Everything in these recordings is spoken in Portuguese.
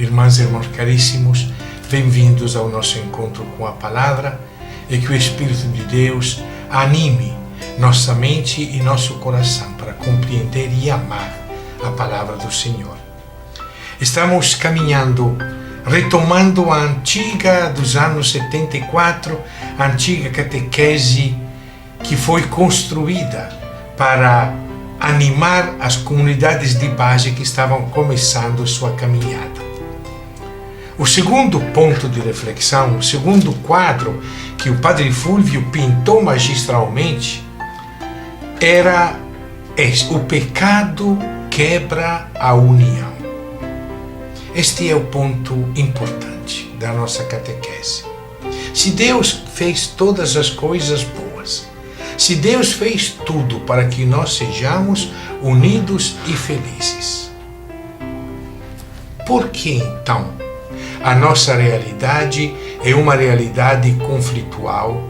Irmãs e irmãos caríssimos, bem-vindos ao nosso encontro com a Palavra e que o Espírito de Deus anime nossa mente e nosso coração para compreender e amar a Palavra do Senhor. Estamos caminhando, retomando a antiga dos anos 74, a antiga catequese que foi construída para animar as comunidades de base que estavam começando sua caminhada. O segundo ponto de reflexão, o segundo quadro que o Padre Fulvio pintou magistralmente era o pecado quebra a união. Este é o ponto importante da nossa catequese. Se Deus fez todas as coisas boas, se Deus fez tudo para que nós sejamos unidos e felizes, por que então a nossa realidade é uma realidade conflitual,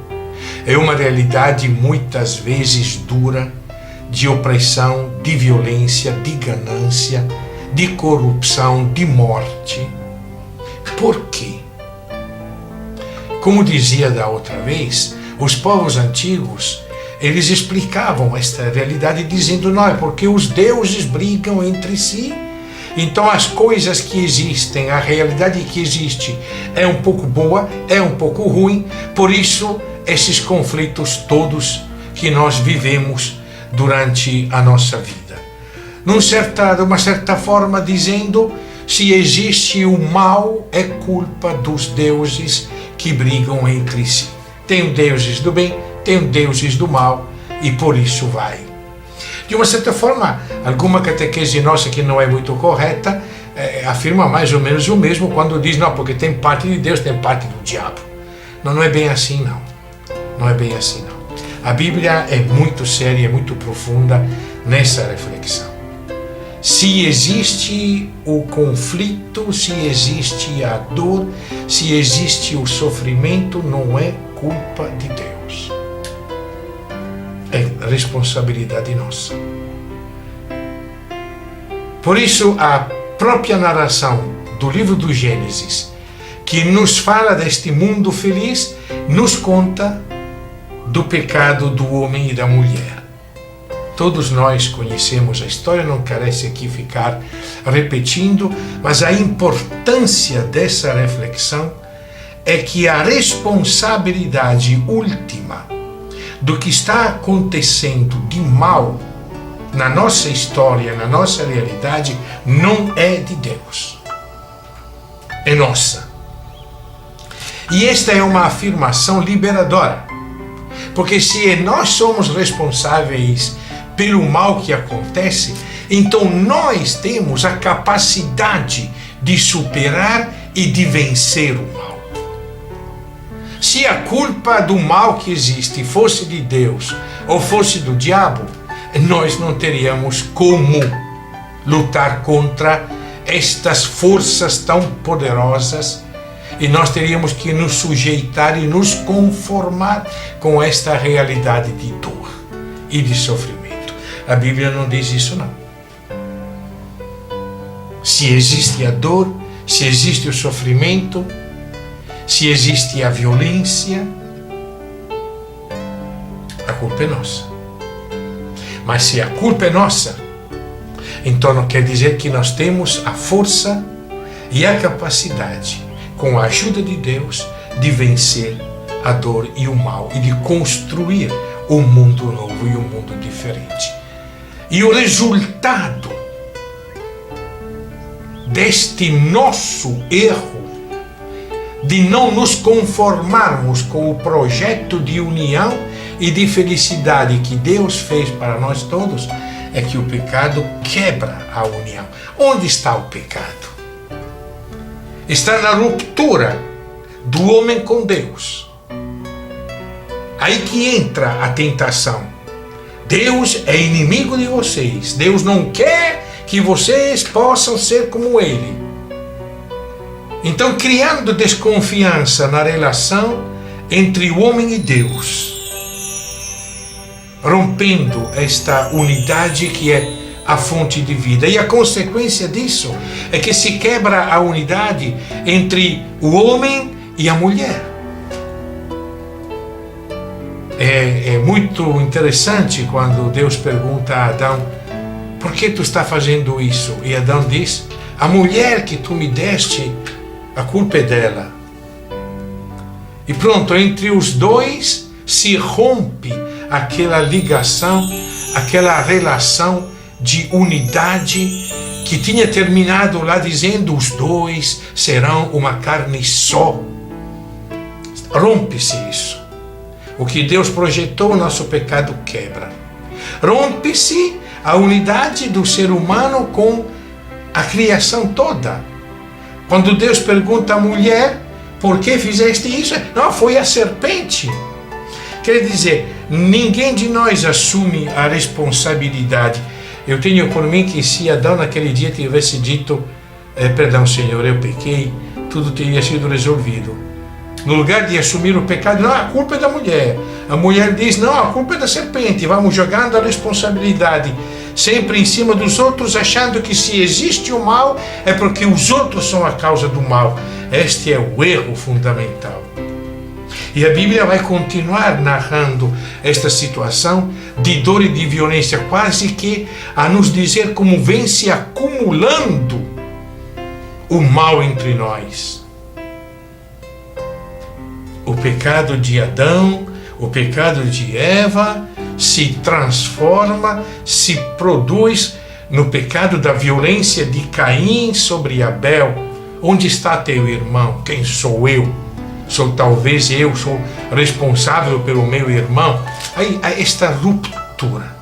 é uma realidade muitas vezes dura, de opressão, de violência, de ganância, de corrupção, de morte? Por quê? Como dizia da outra vez, os povos antigos, eles explicavam esta realidade dizendo, não, é porque os deuses brigam entre si, então as coisas que existem, a realidade que existe é um pouco boa, é um pouco ruim, por isso esses conflitos todos que nós vivemos durante a nossa vida. De uma certa forma dizendo, se existe o mal, é culpa dos deuses que brigam entre si. Tem deuses do bem, tem deuses do mal, e por isso vai. De uma certa forma, alguma catequese nossa que não é muito correta, afirma mais ou menos o mesmo quando diz, não, porque tem parte de Deus, tem parte do diabo. Não é bem assim, não. Não é bem assim, não. A Bíblia é muito séria, é muito profunda nessa reflexão. Se existe o conflito, se existe a dor, se existe o sofrimento, não é culpa de Deus. É responsabilidade nossa. Por isso, a própria narração do livro do Gênesis, que nos fala deste mundo feliz, nos conta do pecado do homem e da mulher. Todos nós conhecemos a história, não carece aqui ficar repetindo, mas a importância dessa reflexão é que a responsabilidade última do que está acontecendo de mal na nossa história, na nossa realidade, não é de Deus. É nossa. E esta é uma afirmação liberadora. Porque se nós somos responsáveis pelo mal que acontece, então nós temos a capacidade de superar e de vencer o mal. Se a culpa do mal que existe fosse de Deus ou fosse do diabo, nós não teríamos como lutar contra estas forças tão poderosas e nós teríamos que nos sujeitar e nos conformar com esta realidade de dor e de sofrimento. A Bíblia não diz isso, não. Se existe a dor, se existe o sofrimento, se existe a violência, a culpa é nossa. Mas se a culpa é nossa, então não quer dizer que nós temos a força e a capacidade, com a ajuda de Deus, de vencer a dor e o mal e de construir um mundo novo e um mundo diferente. E o resultado deste nosso erro de não nos conformarmos com o projeto de união e de felicidade que Deus fez para nós todos, é que o pecado quebra a união. Onde está o pecado? Está na ruptura do homem com Deus. Aí que entra a tentação. Deus é inimigo de vocês. Deus não quer que vocês possam ser como Ele. Então, criando desconfiança na relação entre o homem e Deus, rompendo esta unidade que é a fonte de vida. E a consequência disso é que se quebra a unidade entre o homem e a mulher. É muito interessante quando Deus pergunta a Adão: por que tu está fazendo isso? E Adão diz: a mulher que tu me deste, a culpa é dela. E pronto, entre os dois se rompe aquela ligação, aquela relação de unidade que tinha terminado lá dizendo: os dois serão uma carne só. Rompe-se isso. O que Deus projetou, o nosso pecado quebra. Rompe-se a unidade do ser humano com a criação toda. Quando Deus pergunta à mulher: por que fizeste isso? Não, foi a serpente. Quer dizer, ninguém de nós assume a responsabilidade. Eu tenho por mim que se Adão naquele dia tivesse dito: perdão, Senhor, eu pequei, tudo teria sido resolvido. No lugar de assumir o pecado: não, a culpa é da mulher. A mulher diz: não, a culpa é da serpente. Vamos jogando a responsabilidade sempre em cima dos outros, achando que se existe o mal é porque os outros são a causa do mal. Este é o erro fundamental. E a Bíblia vai continuar narrando esta situação de dor e de violência, quase que a nos dizer como vem se acumulando o mal entre nós. O pecado de Adão, o pecado de Eva se transforma, se produz no pecado da violência de Caim sobre Abel. Onde está teu irmão? Quem sou eu? Talvez eu sou responsável pelo meu irmão. Aí esta ruptura.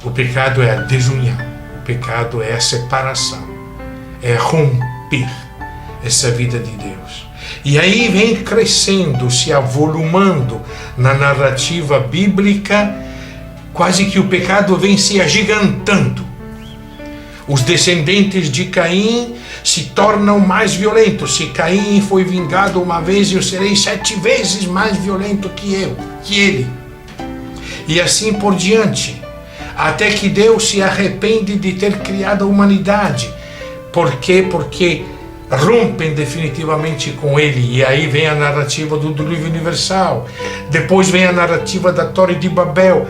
O pecado é a desunião. O pecado é a separação. É romper essa vida de Deus. E aí vem crescendo, se avolumando na narrativa bíblica, quase que o pecado vem se agigantando. Os descendentes de Caim se tornam mais violentos. Se Caim foi vingado uma vez, eu serei 7 vezes mais violento que ele. E assim por diante, até que Deus se arrepende de ter criado a humanidade. Por quê? Porque rompem definitivamente com ele. E aí vem a narrativa do dilúvio universal. Depois vem a narrativa da Torre de Babel.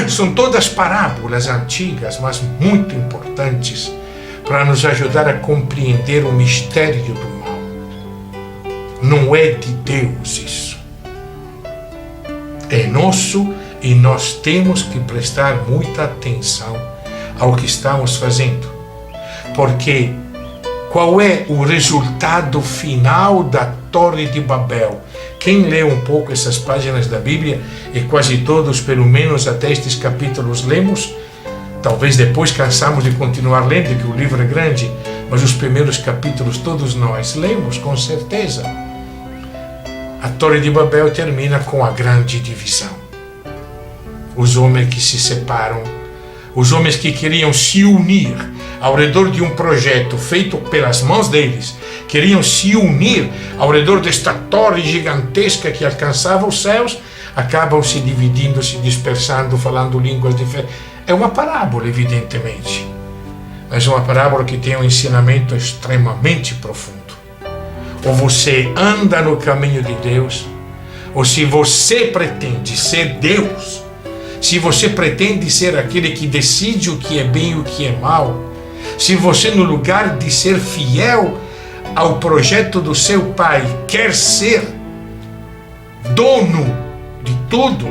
São todas parábolas antigas, mas muito importantes para nos ajudar a compreender o mistério do mal. Não é de Deus isso. É nosso e nós temos que prestar muita atenção ao que estamos fazendo. Porque qual é o resultado final da Torre de Babel? Quem lê um pouco essas páginas da Bíblia, e quase todos, pelo menos até estes capítulos, lemos, talvez depois cansamos de continuar lendo, que o livro é grande, mas os primeiros capítulos todos nós lemos com certeza. A Torre de Babel termina com a grande divisão. Os homens que se separam, os homens que queriam se unir ao redor de um projeto feito pelas mãos deles, queriam se unir ao redor desta torre gigantesca que alcançava os céus, acabam se dividindo, se dispersando, falando línguas diferentes. É uma parábola, evidentemente, mas uma parábola que tem um ensinamento extremamente profundo. Ou você anda no caminho de Deus, ou se você pretende ser Deus, se você pretende ser aquele que decide o que é bem e o que é mal, se você, no lugar de ser fiel ao projeto do seu pai, quer ser dono de tudo,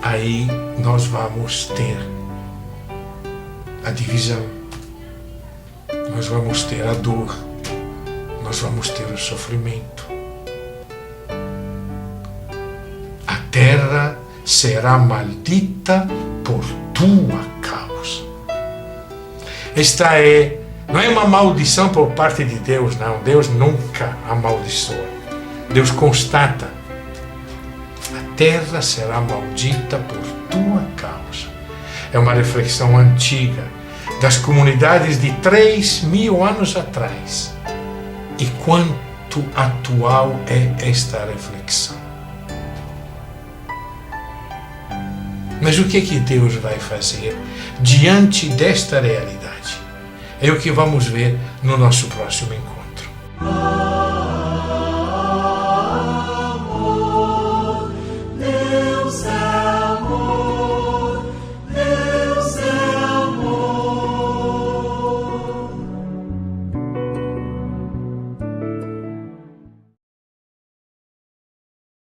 aí nós vamos ter a divisão, nós vamos ter a dor, nós vamos ter o sofrimento. A terra será maldita por tua causa. Esta não é uma maldição por parte de Deus, não. Deus nunca amaldiçoa. Deus constata: a terra será maldita por tua causa. É uma reflexão antiga das comunidades de 3.000 anos atrás. E quanto atual é esta reflexão? Mas o que Deus vai fazer diante desta realidade? É o que vamos ver no nosso próximo encontro.